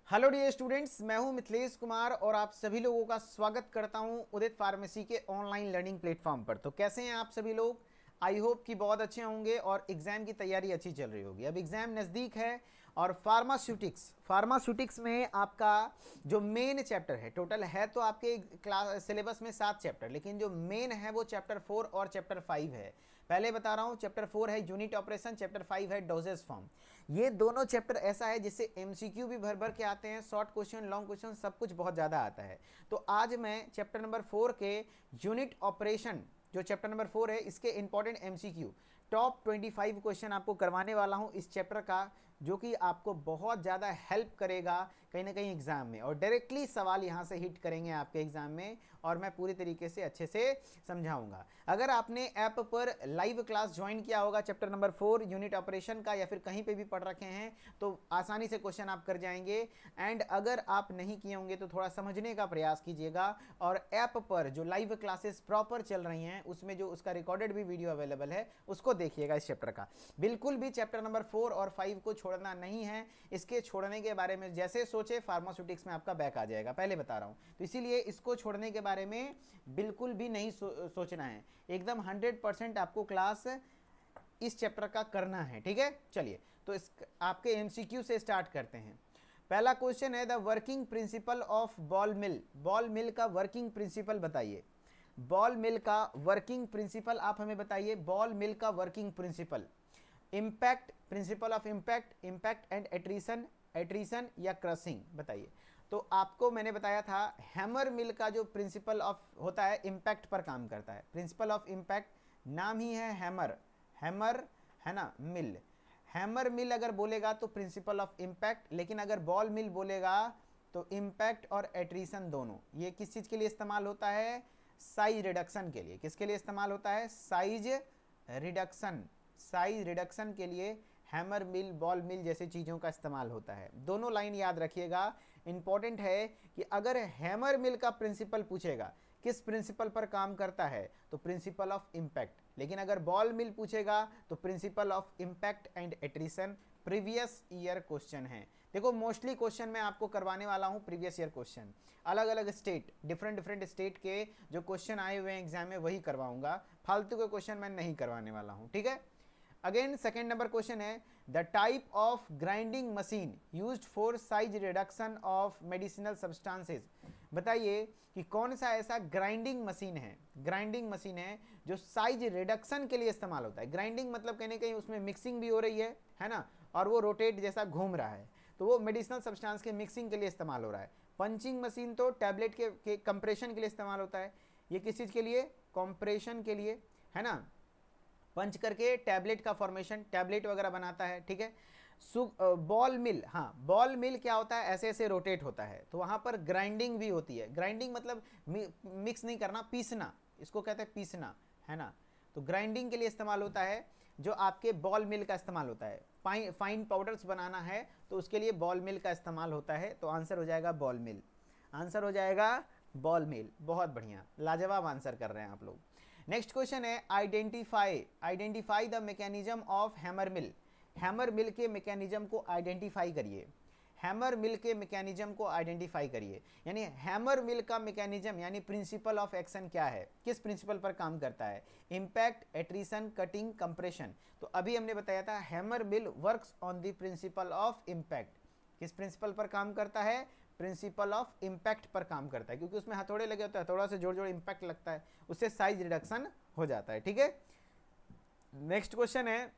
Hello dear students, मैं हूं मिथिलेश कुमार और आप सभी लोगों का स्वागत करता हूं उदित फार्मेसी के ऑनलाइन लर्निंग प्लेटफॉर्म पर। तो कैसे हैं आप सभी लोग? आई होप कि बहुत अच्छे होंगे और एग्ज़ाम की तैयारी अच्छी चल रही होगी। अब एग्ज़ाम नज़दीक है और फार्मास्यूटिक्स में आपका जो मेन चैप्टर है, टोटल है तो आपके क्लास सिलेबस में 7 चैप्टर, लेकिन जो मेन है वो चैप्टर 4 और चैप्टर 5 है। पहले बता रहा हूँ, चैप्टर 4 है यूनिट ऑपरेशन, चैप्टर 5 है डोजेस फॉर्म। ये दोनों चैप्टर ऐसा है जिससे एमसीक्यू भी भर भर के आते हैं, शॉर्ट क्वेश्चन, लॉन्ग क्वेश्चन, सब कुछ बहुत ज़्यादा आता है। तो आज मैं चैप्टर नंबर 4 के यूनिट ऑपरेशन, जो चैप्टर नंबर 4 है, इसके इंपॉर्टेंट एमसीक्यू टॉप 25 क्वेश्चन आपको करवाने वाला हूं इस चैप्टर का, जो कि आपको बहुत ज़्यादा हेल्प करेगा कहीं ना कहीं एग्जाम में, और डायरेक्टली सवाल यहां से हिट करेंगे आपके एग्जाम में, और मैं पूरी तरीके से अच्छे से समझाऊंगा। अगर आपने ऐप पर लाइव क्लास ज्वाइन किया होगा चैप्टर नंबर 4 यूनिट ऑपरेशन का, या फिर कहीं पे भी पढ़ रखे हैं, तो आसानी से क्वेश्चन आप कर जाएंगे। एंड अगर आप नहीं किए होंगे तो थोड़ा समझने का प्रयास कीजिएगा, और ऐप पर जो लाइव क्लासेस प्रॉपर चल रही हैं उसमें जो उसका रिकॉर्डेड भी वीडियो अवेलेबल है उसको देखिएगा इस चैप्टर का। बिल्कुल भी चैप्टर नंबर 4 और 5 को छोड़ना नहीं है। इसके छोड़ने के बारे में जैसे सोचे फार्मास्यूटिक्स में आपका बैक आ जाएगा, पहले बता रहा हूं। तो इसीलिए इसको छोड़ने के बारे में बिल्कुल भी नहीं सोचना है। एकदम 100% आपको क्लास इस चैप्टर का करना है, ठीक है। चलिए, तो इस आपके एमसीक्यू से स्टार्ट करते हैं। पहला क्वेश्चन है, the working principle of ball mill. Ball mill का वर्किंग प्रिंसिपल बताइए। बॉल मिल का वर्किंग प्रिंसिपल आप हमें बताइए। बॉल मिल का working principle, impact, principle of impact, impact and attrition, attrition या क्रशिंग, बताइए। तो आपको मैंने बताया था हैमर मिल का जो प्रिंसिपल ऑफ होता है इम्पैक्ट पर काम करता है। प्रिंसिपल ऑफ इम्पैक्ट, नाम ही है हैमर, हैमर है ना, मिल। हैमर मिल अगर बोलेगा तो प्रिंसिपल ऑफ इम्पैक्ट, लेकिन अगर बॉल मिल बोलेगा तो इम्पैक्ट और एट्रीशन दोनों। ये किस चीज़ के लिए इस्तेमाल होता है? साइज रिडक्शन के लिए। किसके लिए इस्तेमाल होता है? Size reduction. साइज रिडक्शन के लिए हैमर मिल, बॉल मिल जैसे चीज़ों का इस्तेमाल होता है। दोनों लाइन याद रखिएगा, इंपॉर्टेंट है कि अगर हैमर मिल का प्रिंसिपल पूछेगा किस प्रिंसिपल पर काम करता है, तो प्रिंसिपल ऑफ इम्पैक्ट। लेकिन अगर बॉल मिल पूछेगा तो principal of impact and attrition. Previous year question है। देखो, मोस्टली क्वेश्चन मैं आपको करवाने वाला हूं प्रीवियस ईयर क्वेश्चन, अलग अलग स्टेट, डिफरेंट स्टेट के जो क्वेश्चन आए हुए हैं एग्जाम में वही करवाऊंगा। फालतू के क्वेश्चन मैं नहीं करवाने वाला हूं, ठीक है। अगेन सेकेंड नंबर क्वेश्चन है, the type of grinding machine used for size reduction of medicinal substances. बताइए कि कौन सा ऐसा ग्राइंडिंग मशीन है, ग्राइंडिंग मशीन है जो साइज रिडक्शन के लिए इस्तेमाल होता है। ग्राइंडिंग मतलब कहीं ना कहीं उसमें मिक्सिंग भी हो रही है ना, और वो रोटेट जैसा घूम रहा है, तो वो मेडिसिनल सब्सटेंस के मिक्सिंग के लिए इस्तेमाल हो रहा है। पंचिंग मशीन तो टैबलेट के कंप्रेशन के लिए इस्तेमाल होता है। ये किस चीज़ के लिए? कंप्रेशन के लिए, है ना। पंच करके टैबलेट का फॉर्मेशन, टैबलेट वगैरह बनाता है, ठीक है। बॉल मिल, हाँ, बॉल मिल क्या होता है? ऐसे ऐसे रोटेट होता है, तो वहाँ पर ग्राइंडिंग भी होती है। ग्राइंडिंग मतलब मिक्स नहीं करना, पीसना, इसको कहते हैं पीसना, है ना। तो ग्राइंडिंग के लिए इस्तेमाल होता है, जो आपके बॉल मिल का इस्तेमाल होता है। फाइन पाउडर्स बनाना है तो उसके लिए बॉल मिल का इस्तेमाल होता है। तो आंसर हो जाएगा बॉल मिल, आंसर हो जाएगा बॉल मिल। बहुत बढ़िया, लाजवाब आंसर कर रहे हैं आप लोग। नेक्स्ट क्वेश्चन है, identify the mechanism of hammer mill. Hammer mill के मैकेनिज्म को आइडेंटिफाई करिए। हैमर मिल के मैकेनिज्म को आइडेंटिफाई करिए, यानी हैमर मिल का मैकेनिज्म यानी प्रिंसिपल ऑफ एक्शन क्या है, किस प्रिंसिपल पर काम करता है? Impact, attrition, cutting, compression. तो अभी हमने बताया था hammer mill works on the principle of impact. किस प्रिंसिपल पर काम करता है? प्रिंसिपल ऑफ इम्पैक्ट पर काम करता है, क्योंकि उसमें हथौड़े लगे होते हैं, हथौड़ा से जोड़ जोड़ इम्पैक्ट लगता है, उससे साइज रिडक्शन हो जाता है, ठीक है। नेक्स्ट क्वेश्चन है,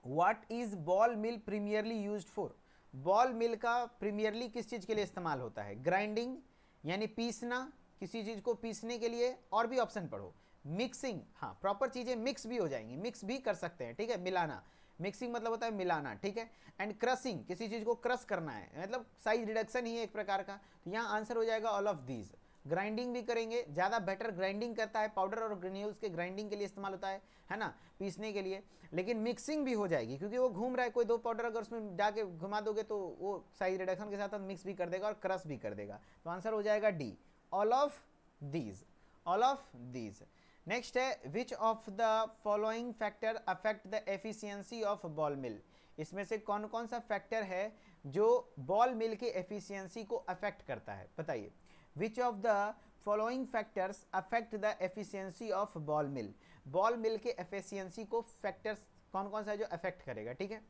what is ball mill primarily used for. Ball mill का प्रीमियरली किस चीज के लिए इस्तेमाल होता है? ग्राइंडिंग यानी पीसना, किसी चीज को पीसने के लिए, और भी ऑप्शन पढ़ो। मिक्सिंग, हाँ, प्रॉपर चीजें मिक्स भी हो जाएंगी, मिक्स भी कर सकते हैं, ठीक है, मिलाना। मिक्सिंग मतलब होता है मिलाना, ठीक है। एंड क्रशिंग, किसी चीज को क्रश करना है, मतलब साइज रिडक्शन ही है एक प्रकार का। तो यहाँ आंसर हो जाएगा ऑल ऑफ दीज। ग्राइंडिंग भी करेंगे, ज़्यादा बेटर ग्राइंडिंग करता है, पाउडर और ग्रेन्यूल्स के ग्राइंडिंग के लिए इस्तेमाल होता है ना, पीसने के लिए। लेकिन मिक्सिंग भी हो जाएगी, क्योंकि वो घूम रहा है, कोई दो पाउडर अगर उसमें जाके घुमा दोगे तो वो साइज रिडक्शन के साथ मिक्स भी कर देगा और क्रश भी कर देगा। तो आंसर हो जाएगा D, all of these, all of these. Next है, which of the following factor affect the efficiency of ball mill. इसमें से कौन कौन सा फैक्टर है जो बॉल मिल के एफिशिएंसी को अफेक्ट करता है? बताइए, which of the following factors affect the efficiency of ball mill? Ball mill के एफिशिएंसी को फैक्टर्स कौन कौन सा है जो अफेक्ट करेगा? ठीक है,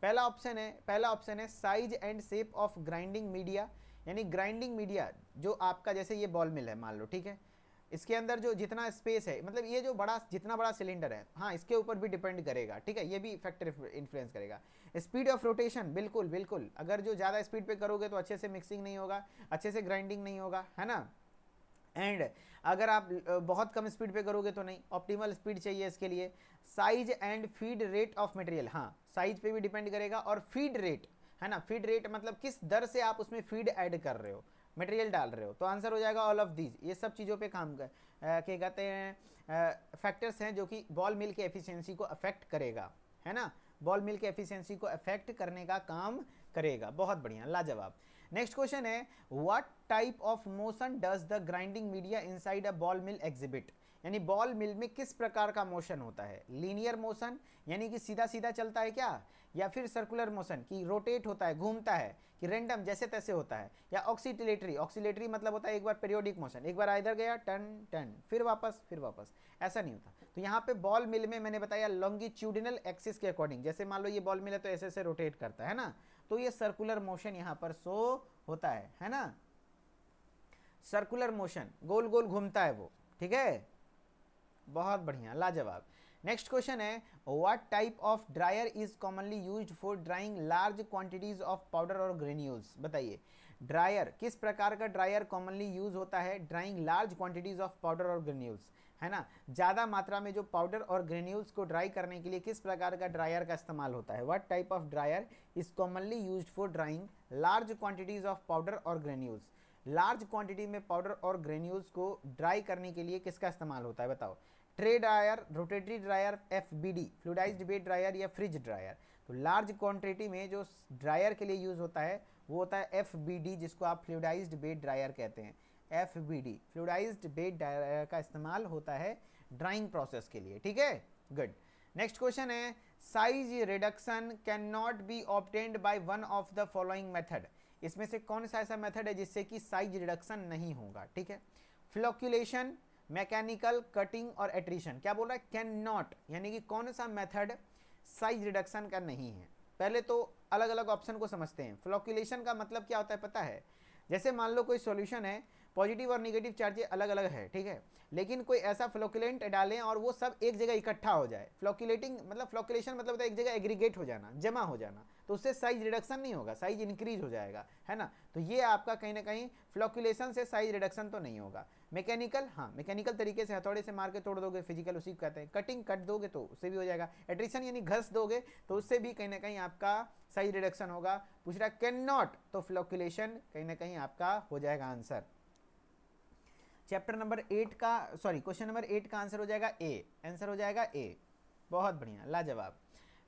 पहला ऑप्शन है size and shape of grinding media, यानी ग्राइंडिंग मीडिया जो आपका, जैसे ये बॉल मिल है मान लो, ठीक है, इसके अंदर जो जितना स्पेस है, मतलब ये जो बड़ा जितना बड़ा सिलेंडर है, हाँ इसके ऊपर भी डिपेंड करेगा, ठीक है, ये भी फैक्टर इन्फ्लुएंस करेगा। स्पीड ऑफ रोटेशन, बिल्कुल बिल्कुल, अगर जो ज़्यादा स्पीड पे करोगे तो अच्छे से मिक्सिंग नहीं होगा, अच्छे से ग्राइंडिंग नहीं होगा, है ना। एंड अगर आप बहुत कम स्पीड पे करोगे तो नहीं, ऑप्टिमल स्पीड चाहिए इसके लिए। Size and feed rate of material, हाँ साइज पे भी डिपेंड करेगा, और फीड रेट, है ना, फीड रेट मतलब किस दर से आप उसमें फीड ऐड कर रहे हो, मटेरियल डाल रहे हो। तो आंसर हो जाएगा ऑल ऑफ दीज, ये सब चीज़ों पे काम कर क्या कहते हैं फैक्टर्स हैं जो कि बॉल मिल के एफिशिएंसी को अफेक्ट करेगा, है ना, बॉल मिल के एफिशिएंसी को अफेक्ट करने का काम करेगा। बहुत बढ़िया, लाजवाब। नेक्स्ट क्वेश्चन है, what type of motion does the grinding media inside a ball mill exhibit? यानी बॉल मिल में किस प्रकार का मोशन होता है? लीनियर मोशन, यानी कि सीधा सीधा चलता है क्या, या फिर सर्कुलर मोशन कि रोटेट होता है, घूमता है, कि रैंडम जैसे तैसे होता है, या ऑक्सीलेटरी? ऑक्सीलेटरी मतलब होता है एक बार पीरियोडिक मोशन, एक बार इधर गया टर्न टर्न फिर वापस, ऐसा नहीं होता। तो यहाँ पे बॉल मिल में मैंने बताया लॉन्गिट्यूडिनल एक्सिस के अकॉर्डिंग, जैसे मान लो ये बॉल मिल है तो ऐसे ऐसे रोटेट करता है ना, तो ये सर्कुलर मोशन यहाँ पर शो होता है ना, सर्कुलर मोशन, गोल गोल घूमता है वो, ठीक है, बहुत बढ़िया, लाजवाब। नेक्स्ट क्वेश्चन है, what type of dryer is commonly used for drying large quantities of powder और ग्रेन्यूल्स? बताइए, ड्रायर, किस प्रकार का ड्रायर कॉमनली यूज होता है drawing large quantities of powder और ग्रेन्यूल्स, है ना, ज़्यादा मात्रा में जो पाउडर और ग्रेन्यूल्स को ड्राई करने के लिए किस प्रकार का ड्रायर का इस्तेमाल होता है? What type of dryer is commonly used for drying large quantities of powder और ग्रेन्यूल्स? लार्ज क्वांटिटी में पाउडर और ग्रेन्यूल्स को ड्राई करने के लिए किसका इस्तेमाल होता है? बताओ, tray dryer, rotatory dryer, FBD fluidised bed dryer, या फ्रिज ड्रायर? तो लार्ज क्वांटिटी में जो ड्रायर के लिए यूज होता है वो होता है FBD, जिसको आप फ्लूइडाइज्ड बेड ड्रायर कहते हैं। FBD फ्लूइडाइज्ड बेड ड्रायर का इस्तेमाल होता है ड्राइंग प्रोसेस के लिए, ठीक है, गुड। नेक्स्ट क्वेश्चन है, size reduction can not be obtained by one of the following method? इसमें से कौन सा ऐसा मेथड है जिससे कि साइज रिडक्शन नहीं होगा? ठीक है, फ्लोक्यूलेशन, मैकेनिकल, कटिंग और एट्रीशन। क्या बोल रहा है? कैन नॉट, यानी कि कौन सा मेथड साइज रिडक्शन का नहीं है? पहले तो अलग अलग ऑप्शन को समझते हैं। फ्लोक्यूलेशन का मतलब क्या होता है पता है? जैसे मान लो कोई सॉल्यूशन है, पॉजिटिव और निगेटिव चार्जेस अलग अलग है, ठीक है, लेकिन कोई ऐसा फ्लोक्यूलेंट डालें और वो सब एक जगह इकट्ठा हो जाए। फ्लोक्यूलेटिंग मतलब, फ्लोक्यूलेशन मतलब होता है एक जगह एग्रीगेट हो जाना, जमा हो जाना, तो उससे साइज रिडक्शन नहीं होगा, साइज इंक्रीज हो जाएगा, है ना। तो ये आपका कहीं ना कहीं फ्लोक्यूलेशन से साइज रिडक्शन तो नहीं होगा। मैकेनिकल, हाँ मैकेनिकल तरीके से हथौड़े से मार के तोड़ दोगे, फिजिकल उसी को कहते हैं। कटिंग, कट दोगे तो उससे भी हो जाएगा। एट्रिशन यानी घस दोगे तो उससे भी कहीं ना कहीं आपका साइज रिडक्शन होगा। पूछ रहा कैन नॉट, तो फ्लोक्यूलेशन कहीं ना कहीं आपका हो जाएगा आंसर। चैप्टर नंबर 8 का, सॉरी क्वेश्चन नंबर 8 का आंसर हो जाएगा ए, आंसर हो जाएगा ए, बहुत बढ़िया, लाजवाब।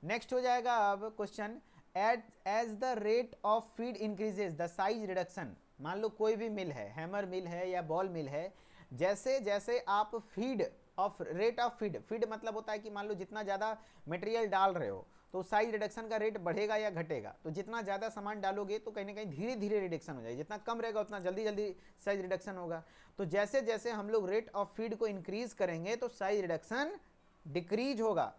नेक्स्ट हो जाएगा अब question, as the rate of feed increases the size reduction. मान लो कोई भी मिल है, हैमर मिल है या बॉल मिल है, जैसे जैसे आप feed of rate of feed मतलब होता है कि मान लो जितना ज़्यादा मटेरियल डाल रहे हो तो साइज रिडक्शन का रेट बढ़ेगा या घटेगा? तो जितना ज़्यादा सामान डालोगे तो कहीं ना कहीं धीरे धीरे रिडक्शन हो जाएगी, जितना कम रहेगा उतना जल्दी जल्दी साइज रिडक्शन होगा। तो जैसे जैसे हम लोग रेट ऑफ फीड को इंक्रीज करेंगे तो साइज रिडक्शन डिक्रीज होगा,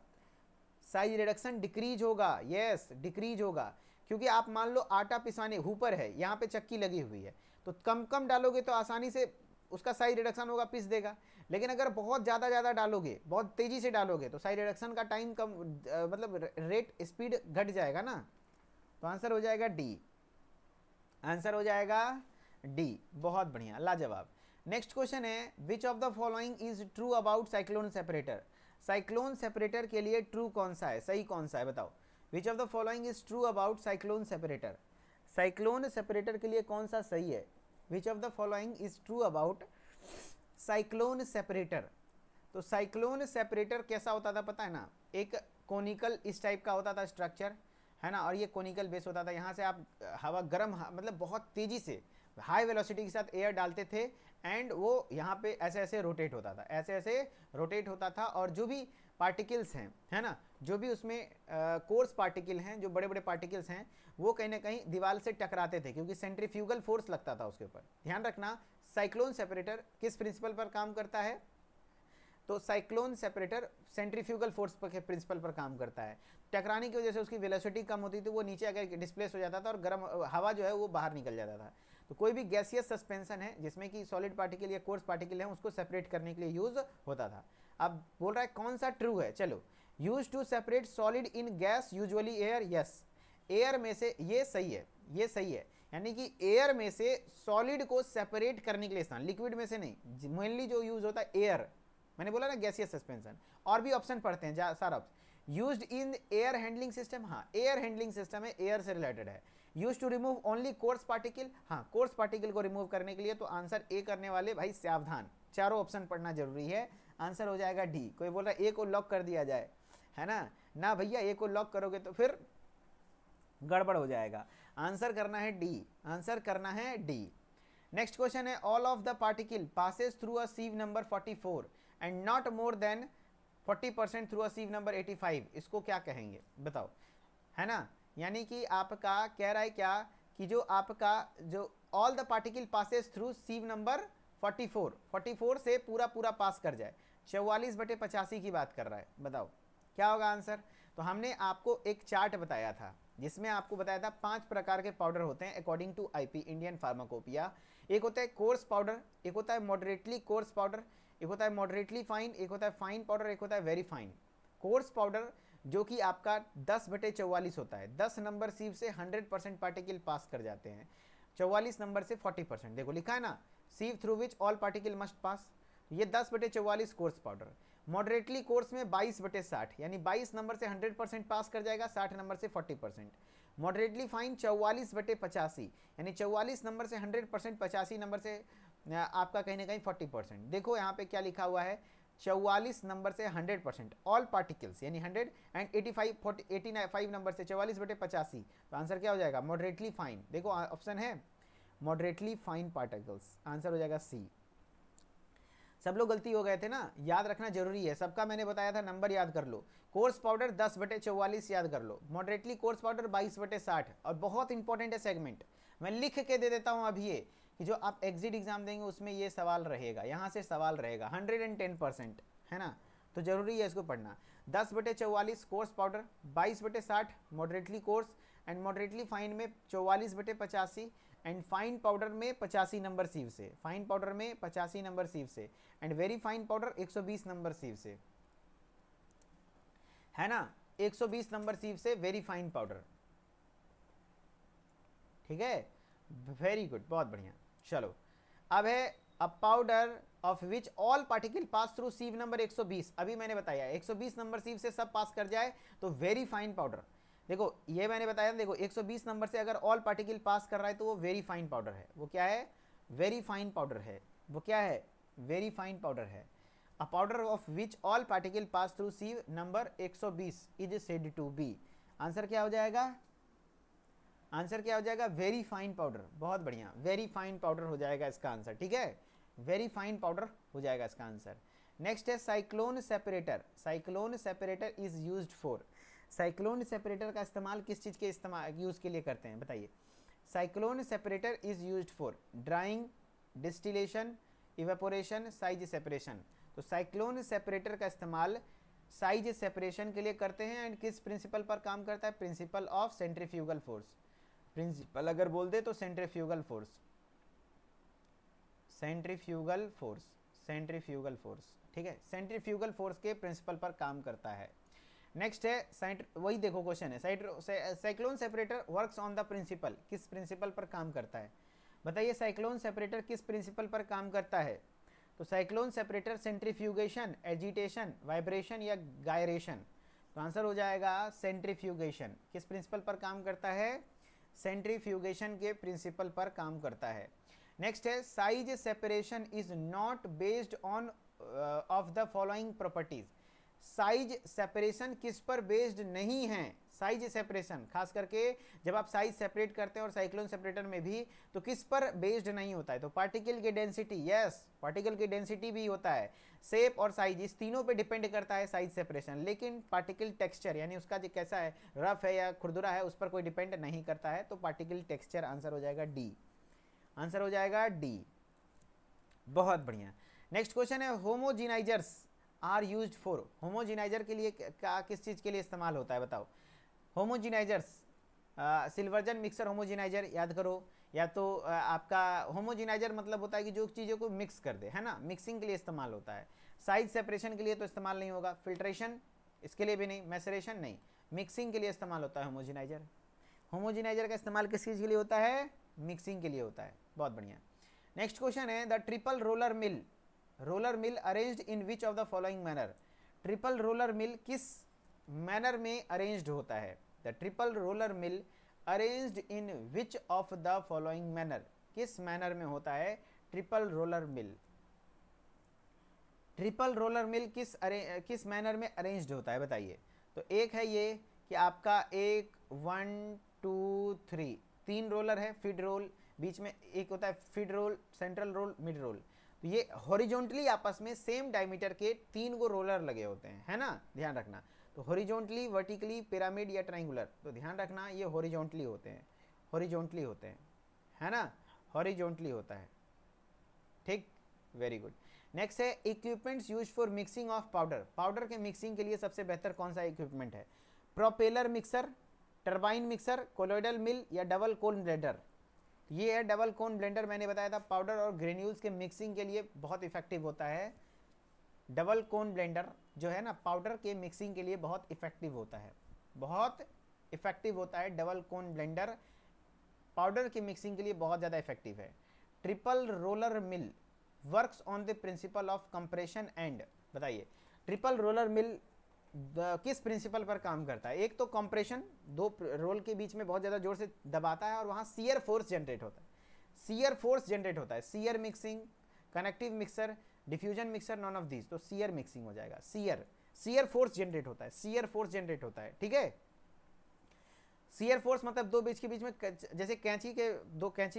साइज रिडक्शन डिक्रीज होगा, यस डिक्रीज होगा। क्योंकि आप मान लो आटा पिसाने हुपर है, यहाँ पे चक्की लगी हुई है, तो कम कम डालोगे तो आसानी से उसका साइज रिडक्शन होगा, पिस देगा। लेकिन अगर बहुत ज़्यादा डालोगे, बहुत तेज़ी से डालोगे तो साइज रिडक्शन का टाइम कम, मतलब रेट स्पीड घट जाएगा ना। तो आंसर हो जाएगा डी, आंसर हो जाएगा डी, बहुत बढ़िया, लाजवाब। नेक्स्ट क्वेश्चन है, which of the following is true about cyclone separator? Cyclone separator के लिए ट्रू कौन सा है, सही कौन सा है बताओ? विच of the following is true about cyclone separator? Cyclone separator के लिए कौन सा सही है? Which of the following is true about cyclone separator? तो साइक्लोन सेपरेटर कैसा होता था पता है ना? एक कोनिकल इस टाइप का होता था स्ट्रक्चर, है ना, और ये कोनिकल बेस होता था। यहाँ से आप हवा गर्म, मतलब बहुत तेज़ी से हाई वेलोसिटी के साथ एयर डालते थे एंड वो यहाँ पे ऐसे ऐसे रोटेट होता था, ऐसे ऐसे रोटेट होता था, और जो भी पार्टिकल्स हैं, है ना, जो भी उसमें कोर्स पार्टिकल हैं, जो बड़े बड़े पार्टिकल्स हैं, वो कहीं ना कहीं दीवार से टकराते थे क्योंकि सेंट्रीफ्यूगल फोर्स लगता था उसके ऊपर। ध्यान रखना, साइक्लोन सेपरेटर किस प्रिंसिपल पर काम करता है? तो साइक्लोन सेपरेटर सेंट्रीफ्यूगल फोर्स के प्रिंसिपल पर काम करता है। टकराने की वजह से उसकी वेलोसिटी कम होती थी, वो नीचे आकर डिस्प्लेस हो जाता था और गर्म हवा जो है वो बाहर निकल जाता था। तो कोई भी गैसियस सस्पेंशन है जिसमें कि सॉलिड पार्टिकल या कोर्स पार्टिकल है, उसको सेपरेट करने के लिए यूज होता था। अब बोल रहा है कौन सा ट्रू है, चलो, used to separate solid in gas usually air, yes, air में से, ये सही है, ये सही है, यानी कि एयर में से सॉलिड को सेपरेट करने के लिए इस्तेमाल, लिक्विड में से नहीं, मेनली जो यूज होता है एयर, मैंने बोला ना गैसियस सस्पेंशन। और भी ऑप्शन पढ़ते हैं सारा option. Used in air handling system, हाँ एयर हैंडलिंग सिस्टम है, एयर से रिलेटेड है। Used to remove only coarse particle, हाँ कोर्स पार्टिकल को रिमूव करने के लिए। तो आंसर ए करने वाले भाई सावधान, चारों ऑप्शन पढ़ना जरूरी है। आंसर हो जाएगा डी। कोई बोल रहा है ए को लॉक कर दिया जाए, है ना, ना भैया, ए को लॉक करोगे तो फिर गड़बड़ हो जाएगा। आंसर करना है डी, आंसर करना है डी। नेक्स्ट क्वेश्चन है, all of the particle passes through a sieve number 44 and not more than 40% through a sieve number 85, इसको क्या कहेंगे बताओ, है ना। यानी कि आपका कह रहा है क्या कि जो आपका जो all the particle passes through sieve number 44 से पूरा पूरा पास कर जाए, 44/85 की बात कर रहा है, बताओ क्या होगा आंसर। तो हमने आपको एक चार्ट बताया था जिसमें आपको बताया था 5 प्रकार के पाउडर होते हैं according to IP, Indian pharmacopoeia. एक होता है कोर्स पाउडर, एक होता है मॉडरेटली कोर्स पाउडर, एक होता है मॉडरेटली फाइन, एक होता है फाइन पाउडर, एक होता है वेरी फाइन। कोर्स पाउडर जो कि आपका 10/44 होता है, 10 नंबर सीव से 100% पार्टिकल पास कर जाते हैं, 44 नंबर से 40%, देखो लिखा है ना, sieve through which all particle must pass, ये 10/44 कोर्स पाउडर। मॉडरेटली कोर्स में 22/60, यानी 22 नंबर से 100% पास कर जाएगा, 60 नंबर से 40%। मॉडरेटली फाइन 44/85, यानी 44 नंबर से 100%, 85 नंबर से आपका कहीं ना कहीं 40%। देखो यहाँ पे क्या लिखा हुआ है, 44 नंबर से 100% ऑल पार्टिकल्स, यानी 100 एंड 85 नंबर से 44/85। तो आंसर क्या हो जाएगा, मॉडरेटली फाइन। देखो ऑप्शन है मॉडरेटली फाइन पार्टिकल्स, आंसर हो जाएगा सी। सब लोग गलती हो गए थे ना, याद रखना जरूरी है, सबका मैंने बताया था, नंबर याद कर लो। कोर्स पाउडर 10/44 याद कर लो, मॉडरेटली कोर्स पाउडर 22/60। और बहुत इंपॉर्टेंट है सेगमेंट, मैं लिख के दे देता हूं अभी, ये कि जो आप एग्जिट एग्जाम देंगे उसमें ये सवाल रहेगा, यहाँ से सवाल रहेगा 110%, है ना, तो जरूरी है इसको पढ़ना। 10/44 course powder, 22/60 moderately course, and moderately fine में 44/85, एंड फाइन पाउडर में 85 नंबर सीव से, फाइन पाउडर में 85 नंबर सीव से, and very fine powder 120 number sieve से, है ना, 120 नंबर सीव से वेरी फाइन पाउडर, ठीक है, वेरी गुड, बहुत बढ़िया। चलो अब है a powder of which all particle pass through sieve number 120, अभी मैंने बताया 120 नंबर सीव से सब पास कर जाए तो वेरी फाइन पाउडर। देखो ये मैंने बताया, देखो 120 नंबर से अगर ऑल पार्टिकल पास कर रहा है तो वो वेरी फाइन पाउडर है, वो क्या है, वेरी फाइन पाउडर है, वो क्या है, वेरी फाइन पाउडर है। A powder of which all particle pass through sieve number 120 is said to be, answer क्या हो जाएगा, आंसर क्या हो जाएगा, वेरी फाइन पाउडर, बहुत बढ़िया, वेरी फाइन पाउडर हो जाएगा इसका आंसर, ठीक है, वेरी फाइन पाउडर हो जाएगा इसका आंसर। नेक्स्ट है cyclone separator, cyclone separator is used for, cyclone separator का इस्तेमाल किस चीज़ के इस्तेमाल यूज़ के लिए करते हैं बताइए। Cyclone separator is used for drawing, distillation, evaporation, size separation. तो साइक्लोन सेपरेटर का इस्तेमाल साइज सेपरेशन के लिए करते हैं, एंड किस प्रिंसिपल पर काम करता है, principle of centrifugal force. Principle अगर बोल दे तो centrifugal force, centrifugal force, centrifugal force, ठीक है, सेंट्रीफ्यूगल फोर्स के प्रिंसिपल पर काम करता है। नेक्स्ट है वही देखो क्वेश्चन है, cyclone separator works on the principle, किस प्रिंसिपल पर काम करता है बताइए, साइक्लोन सेपरेटर किस प्रिंसिपल पर काम करता है। तो cyclone separator centrifugation, agitation, vibration या गायरेशन। तो आंसर हो जाएगा सेंट्रीफ्यूगेशन, किस प्रिंसिपल पर काम करता है, सेंट्रीफ्यूगेशन के प्रिंसिपल पर काम करता है। नेक्स्ट है size separation is not based on off the following properties, size separation किस पर बेस्ड नहीं है? साइज सेपरेशन खास करके जब आप साइज सेपरेट करते हैं और साइक्लोन सेपरेटर में भी, तो किस पर बेस्ड नहीं होता है? तो पार्टिकल की डेंसिटी, यस पार्टिकल की डेंसिटी भी होता है, शेप और साइज, इस तीनों पे डिपेंड करता है साइज सेपरेशन। लेकिन पार्टिकल टेक्सचर यानी उसका जो कैसा है, रफ है या खुरदुरा है, उस पर कोई डिपेंड नहीं करता है। तो पार्टिकल टेक्सचर आंसर हो जाएगा डी, आंसर हो जाएगा डी। बहुत बढ़िया। नेक्स्ट क्वेश्चन है होमोजिनाइजर्स आर यूज्ड फॉर, होमोजिनाइजर के लिए क्या किस चीज़ के लिए इस्तेमाल होता है बताओ? होमोजिनाइजर्स, सिल्वर्जन मिक्सर होमोजिनाइजर याद करो, या तो आपका होमोजिनाइजर मतलब होता है कि जो चीज़ों को मिक्स कर दे, है ना, मिक्सिंग के लिए इस्तेमाल होता है। साइज सेपरेशन के लिए तो इस्तेमाल नहीं होगा, फिल्ट्रेशन इसके लिए भी नहीं, मैसरेशन नहीं, मिक्सिंग के लिए इस्तेमाल होता है होमोजिनाइजर। होमोजिनाइजर का इस्तेमाल किस चीज़ के लिए होता है? मिक्सिंग के लिए होता है। बहुत बढ़िया। नेक्स्ट क्वेश्चन है the triple roller mill arranged in which of the following manner, triple roller mill किस मैनर में अरेंज्ड होता है? The triple roller mill arranged in which of the following manner, किस मैनर में होता है triple roller mill? Triple roller mill किस manner में अरेंज्ड होता है बताइए? तो एक है ये कि आपका 1 1 2 3 तीन रोलर है, फीड रोल, बीच में एक होता है feed roll, central roll, mid roll. तो ये हॉरिजॉन्टली आपस में सेम डायमीटर के 3 गो रोलर लगे होते हैं, है ना, ध्यान रखना। तो हॉरिजॉन्टली, वर्टिकली, पिरामिड या ट्रायंगुलर, तो ध्यान रखना ये हॉरिजॉन्टली होते हैं, हॉरिजॉन्टली होते हैं, है ना, हॉरिजॉन्टली होता है। ठीक, वेरी गुड। नेक्स्ट है equipments use for mixing of powder, powder के मिक्सिंग के लिए सबसे बेहतर कौन सा इक्विपमेंट है? Propeller mixer, turbine mixer, colloidal mill या डबल कोन ब्लेंडर? ये है डबल कोन ब्लेंडर, मैंने बताया था पाउडर और ग्रेन्यूल्स के मिक्सिंग के लिए बहुत इफेक्टिव होता है। डबल कोन ब्लेंडर जो है ना, पाउडर के मिक्सिंग के लिए बहुत इफेक्टिव होता है, बहुत इफेक्टिव होता है डबल कोन ब्लेंडर, पाउडर की मिक्सिंग के लिए बहुत ज़्यादा इफेक्टिव है। Triple roller mill works on the principle of compression and, बताइए ट्रिपल रोलर मिल किस प्रिंसिपल पर काम करता है? एक तो कंप्रेशन, दो रोल के बीच में बहुत ज़्यादा जोर से दबाता है और वहाँ सीयर फोर्स जनरेट होता है, सीयर फोर्स जनरेट होता है। Shear mixing, convective mixer, diffusion mixer, none of these, तो सीयर मिक्सिंग हो जाएगा। सीयर फोर्स जनरेट होता है, सीयर फोर्स जनरेट होता है, ठीक है। सीयर फोर्स मतलब दो बीच के बीच में, जैसे कैंची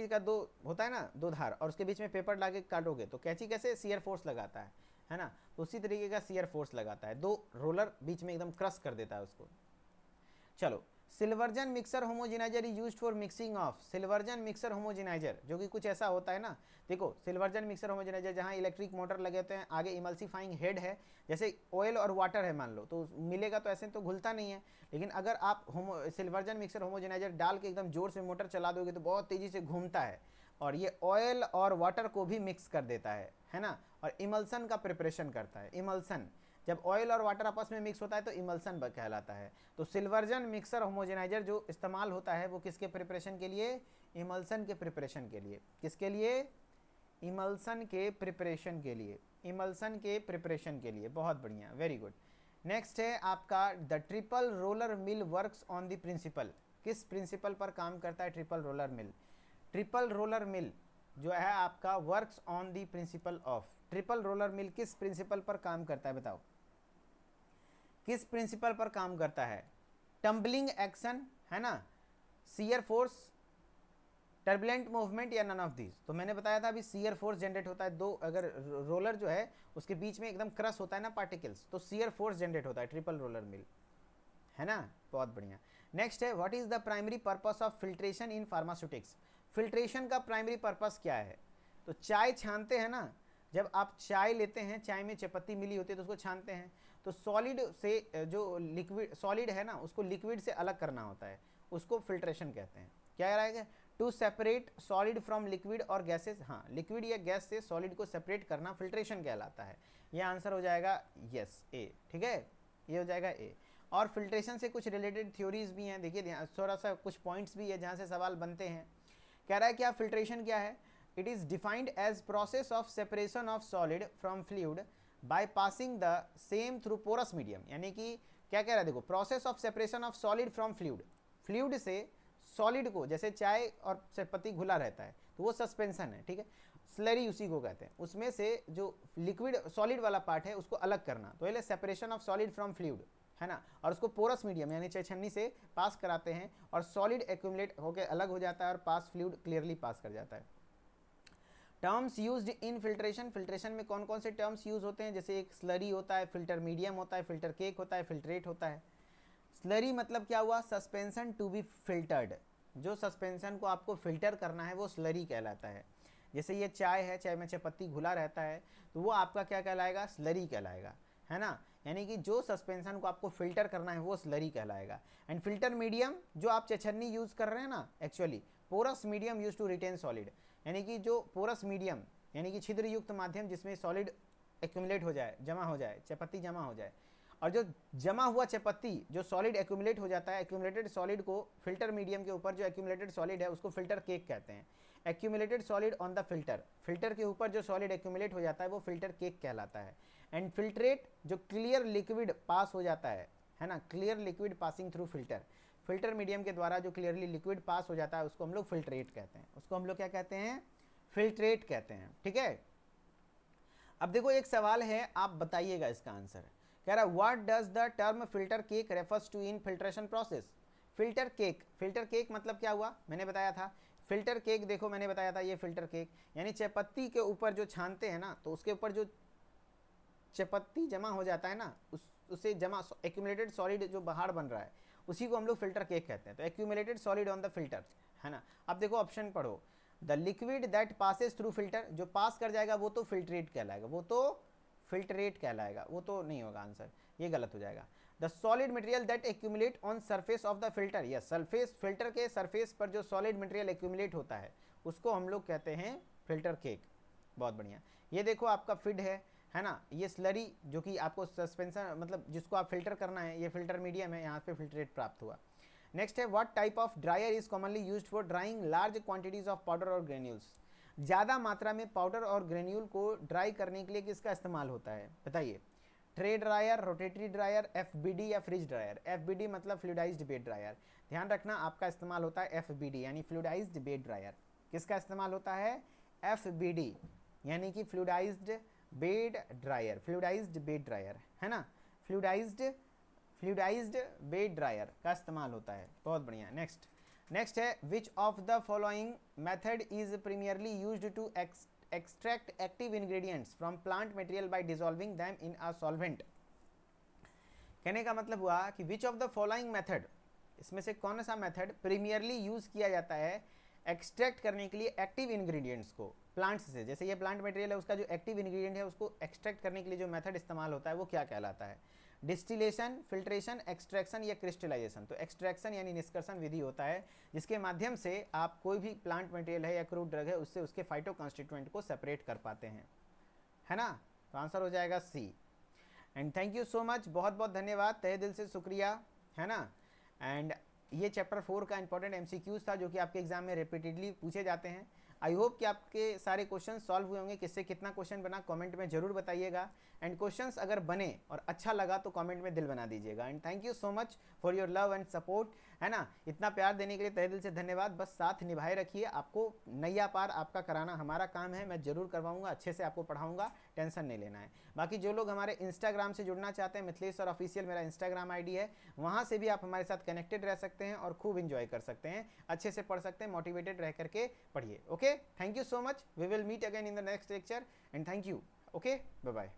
का दो होता है ना, दो धार, और उसके बीच में पेपर लाके काटोगे तो कैंची कैसे सीयर फोर्स लगाता है ना, तो उसी तरीके का सीयर फोर्स लगाता है, दो रोलर बीच में एकदम क्रश कर देता है उसको। चलो, Silverson mixer homogeniser is used for mixing of, Silverson mixer homogeniser जो कि कुछ ऐसा होता है ना, देखो सिल्वर्जन मिक्सर होमोजेनाइजर जहाँ इलेक्ट्रिक मोटर लगे होते हैं, आगे इमल्सीफाइंग हेड है, जैसे ऑयल और वाटर है मान लो, तो मिलेगा तो ऐसे तो घुलता नहीं है, लेकिन अगर आप सिल्वर्जन मिक्सर होमोजेनाइजर डाल के एकदम जोर से मोटर चला दोगे तो बहुत तेज़ी से घूमता है, और ये ऑयल और वाटर को भी मिक्स कर देता है ना, और इमल्सन का प्रिपरेशन करता है। इमल्सन, जब ऑयल और वाटर आपस में मिक्स होता है तो इमल्सन कहलाता है। तो सिल्वर्जन मिक्सर होमोजेनाइजर जो इस्तेमाल होता है वो किसके प्रिपरेशन के लिए? इमल्सन के प्रिपरेशन के लिए। किसके लिए? इमल्सन के प्रिपरेशन के लिए, इमल्सन के प्रिपरेशन के लिए। बहुत बढ़िया, वेरी गुड। नेक्स्ट है आपका the triple roller mill works on the principle, किस प्रिंसिपल पर काम करता है triple roller mill? Triple roller mill जो है आपका works on the principle of, triple roller mill किस प्रिंसिपल पर काम करता है बताओ? किस प्रिंसिपल पर काम करता है? टम्बलिंग एक्शन, है ना, सीयर फोर्स, टर्बुलेंट मूवमेंट या नन ऑफ दीज? तो मैंने बताया था अभी सीयर फोर्स जनरेट होता है, दो अगर रोलर जो है उसके बीच में एकदम क्रश होता है ना पार्टिकल्स, तो सीयर फोर्स जनरेट होता है ट्रिपल रोलर मिल, है ना। बहुत बढ़िया। नेक्स्ट है what is the primary purpose of filtration in pharmaceutics? Filtration का प्राइमरी पर्पस क्या है? तो चाय छानते हैं ना, जब आप चाय लेते हैं, चाय में चयपत्ती मिली होती है तो उसको छानते हैं, तो सॉलिड से जो लिक्विड सॉलिड है ना उसको लिक्विड से अलग करना होता है, उसको फिल्ट्रेशन कहते हैं। क्या रहेगा? To separate solid from liquid और गैसेस, हाँ लिक्विड या गैस से सॉलिड को सेपरेट करना फिल्ट्रेशन कहलाता है। ये आंसर हो जाएगा यस, ए, ठीक है, ये हो जाएगा ए। और फिल्ट्रेशन से कुछ रिलेटेड थ्योरीज भी हैं, देखिए थोड़ा सा कुछ पॉइंट्स भी है जहाँ से सवाल बनते हैं। कह रहा है कि फिल्ट्रेशन क्या है? It is defined as process of separation of solid from fluid by passing the same through porous medium, यानी कि क्या कह रहा है देखो, process of separation of solid from fluid, fluid से सॉलिड को, जैसे चाय और चायपत्ती घुला रहता है तो वो सस्पेंशन है, ठीक है। स्लरी उसी को कहते हैं। उसमें से जो लिक्विड सॉलिड वाला पार्ट है उसको अलग करना, तो ये separation of solid from fluid है ना, और उसको पोरस मीडियम यानी छन्नी से पास कराते हैं और सॉलिड एक्यूमुलेट होकर अलग हो जाता है और पास फ्लूइड क्लियरली पास कर जाता है। Terms used in filtration, filtration में कौन कौन से टर्म्स यूज होते हैं, जैसे एक स्लरी होता है, फिल्टर मीडियम होता है, फिल्टर केक होता है, फिल्ट्रेट होता है। स्लरी मतलब क्या हुआ, सस्पेंशन टू बी फिल्टर्ड, जो सस्पेंशन को आपको फिल्टर करना है वो स्लरी कहलाता है। जैसे ये चाय है, चाय में चायपत्ती घुला रहता है तो वो आपका क्या कहलाएगा, स्लरी कहलाएगा, है ना। यानी कि जो सस्पेंशन को आपको फिल्टर करना है वो स्लरी कहलाएगा। एंड फिल्टर मीडियम जो आप छन्नी यूज कर रहे हैं ना, actually porous medium used to retain solid, यानी कि जो पोरस मीडियम यानी कि छिद्र युक्त माध्यम जिसमें सॉलिड एक्यूमुलेट हो जाए, जमा हो जाए, चायपत्ती जमा हो जाए, और जो जमा हुआ चायपत्ती जो सॉलिड एक्यूमुलेट हो जाता है, एक्यूमुलेटेड सॉलिड को फिल्टर मीडियम के ऊपर जो एक्यूमुलेटेड सॉलिड है उसको फिल्टर केक कहते हैं। Accumulated solid on the filter, filter के ऊपर जो सॉलिड एक्यूमुलेट हो जाता है वो फिल्टर केक कहलाता है। एंड फिल्ट्रेट जो क्लियर लिक्विड पास हो जाता है ना, clear liquid passing through filter, filter medium के द्वारा जो क्लियरली लिक्विड पास हो जाता है उसको हम लोग फिल्ट्रेट कहते हैं, उसको हम लोग क्या कहते हैं, फिल्ट्रेट कहते हैं, ठीक है। अब देखो एक सवाल है, आप बताइएगा इसका आंसर। कह रहा है what does the term filter cake refers to in filtration process. Filter cake, filter cake मतलब क्या हुआ, मैंने बताया था फिल्टर केक, देखो मैंने बताया था ये फिल्टर केक यानी चायपत्ती के ऊपर जो छानते हैं ना, तो उसके ऊपर जो चायपत्ती जमा हो जाता है ना, उससे जमा एक्यूमुलेटेड सॉलिड जो बाहर बन रहा है उसी को हम लोग फिल्टर केक कहते हैं। तो accumulated solid on the filter, है ना। अब देखो ऑप्शन पढ़ो, the liquid that passes through filter, जो पास कर जाएगा वो तो फिल्ट्रेट कहलाएगा, वो तो फिल्ट्रेट कहलाएगा, वो तो नहीं होगा आंसर, ये गलत हो जाएगा। The solid material that accumulate on surface of the filter, yes surface, filter के सरफेस पर जो सॉलिड मटेरियल एक्यूमुलेट होता है उसको हम लोग कहते हैं फिल्टर केक। बहुत बढ़िया। ये देखो आपका फिड है ना, ये स्लरी जो कि आपको सस्पेंशन मतलब जिसको आप फिल्टर करना है, ये फिल्टर मीडियम है, यहाँ पे फिल्ट्रेट प्राप्त हुआ। नेक्स्ट है what type of dryer is commonly used for drying large quantities of powder और ग्रेन्यूल्स। ज़्यादा मात्रा में पाउडर और ग्रेन्यूल को ड्राई करने के लिए किसका इस्तेमाल होता है, बताइए। Tray dryer, rotatory dryer, FBD या फ्रिज ड्रायर। एफबीडी मतलब फ्लूइडाइज्ड बेड ड्रायर, ध्यान रखना आपका इस्तेमाल होता है एफबीडी यानी फ्लूइडाइज्ड बेड ड्रायर। किसका इस्तेमाल होता है, एफबीडी यानी कि fluidised bed dryer, fluidised bed dryer, है ना, फ्लूइडाइज्ड बेड ड्रायर का इस्तेमाल होता है। बहुत बढ़िया। नेक्स्ट है which of the following method is primarily used to extract active ingredients from plant material by dissolving them in a solvent. कहने का मतलब हुआ कि which of the following method, इसमें से कौन सा मेथड प्रीमियरली यूज किया जाता है एक्सट्रैक्ट करने के लिए एक्टिव इंग्रेडिएंट्स को प्लांट्स से। जैसे ये प्लांट मटेरियल है, उसका जो एक्टिव इंग्रेडिएंट है उसको एक्सट्रैक्ट करने के लिए जो मेथड इस्तेमाल होता है वो क्या कहलाता है, डिस्टिलेशन, फिल्ट्रेशन, एक्सट्रैक्शन या क्रिस्टलाइजेशन। तो एक्सट्रैक्शन यानी निष्कर्षण विधि होता है जिसके माध्यम से आप कोई भी प्लांट मटेरियल है या क्रूड ड्रग है उससे उसके फाइटो कॉन्स्टिट्यूएंट को सेपरेट कर पाते हैं, है ना। तो आंसर हो जाएगा C. And thank you so much, बहुत बहुत धन्यवाद, तहे दिल से शुक्रिया, है ना। एंड ये चैप्टर 4 का इंपॉर्टेंट एमसीक्यूज था जो कि आपके एग्जाम में रिपीटेडली पूछे जाते हैं। आई होप कि आपके सारे क्वेश्चन सॉल्व हुए होंगे, किससे कितना क्वेश्चन बना कमेंट में जरूर बताइएगा। एंड क्वेश्चंस अगर बने और अच्छा लगा तो कमेंट में दिल बना दीजिएगा। And thank you so much for your love and support, है ना। इतना प्यार देने के लिए तहे दिल से धन्यवाद। बस साथ निभाए रखिए, आपको नैया पार आपका कराना हमारा काम है, मैं जरूर करवाऊंगा, अच्छे से आपको पढ़ाऊंगा, टेंशन नहीं लेना है। बाकी जो लोग हमारे इंस्टाग्राम से जुड़ना चाहते हैं, मिथिलेश सर ऑफिशियल मेरा इंस्टाग्राम आईडी है, वहाँ से भी आप हमारे साथ कनेक्टेड रह सकते हैं और खूब इंजॉय कर सकते हैं, अच्छे से पढ़ सकते हैं, मोटिवेटेड रह करके पढ़िए। Okay, thank you so much, we will meet again in the next lecture and thank you. Okay, bye bye.